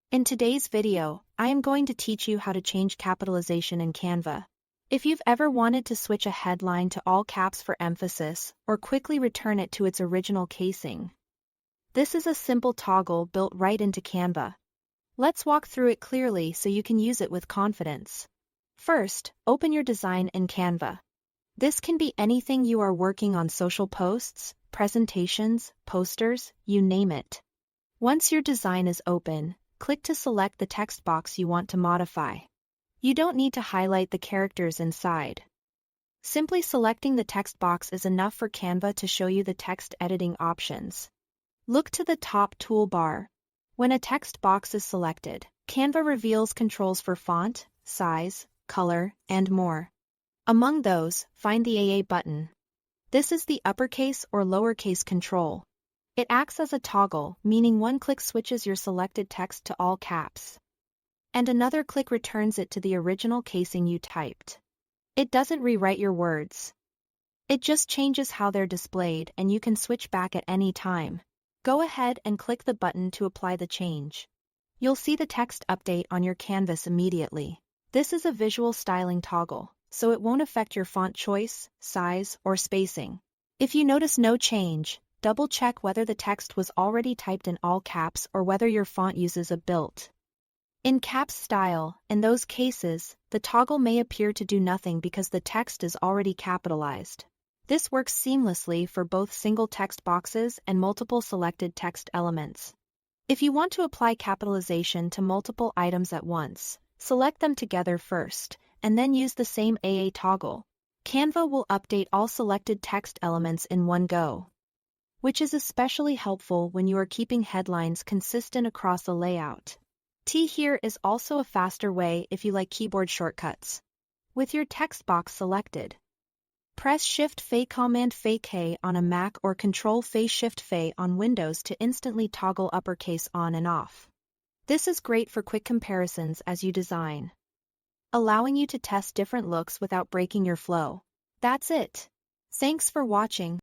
In today's video, I am going to teach you how to change capitalization in Canva. If you've ever wanted to switch a headline to all caps for emphasis, or quickly return it to its original casing, this is a simple toggle built right into Canva. Let's walk through it clearly so you can use it with confidence. First, open your design in Canva. This can be anything you are working on: social posts, presentations, posters, you name it. Once your design is open, click to select the text box you want to modify. You don't need to highlight the characters inside. Simply selecting the text box is enough for Canva to show you the text editing options. Look to the top toolbar. When a text box is selected, Canva reveals controls for font, size, color, and more. Among those, find the AA button. This is the uppercase or lowercase control. It acts as a toggle, meaning one click switches your selected text to all caps, and another click returns it to the original casing you typed. It doesn't rewrite your words. It just changes how they're displayed, and you can switch back at any time. Go ahead and click the button to apply the change. You'll see the text update on your canvas immediately. This is a visual styling toggle, so it won't affect your font choice, size, or spacing. If you notice no change, double-check whether the text was already typed in all caps or whether your font uses a built-in caps style. In those cases, the toggle may appear to do nothing because the text is already capitalized. This works seamlessly for both single text boxes and multiple selected text elements. If you want to apply capitalization to multiple items at once, select them together first, and then use the same AA toggle. Canva will update all selected text elements in one go, which is especially helpful when you are keeping headlines consistent across the layout. Here is also a faster way if you like keyboard shortcuts. With your text box selected, press Shift-F-Command-F-K on a Mac or Control-F-Shift-F on Windows to instantly toggle uppercase on and off. This is great for quick comparisons as you design, allowing you to test different looks without breaking your flow. That's it. Thanks for watching.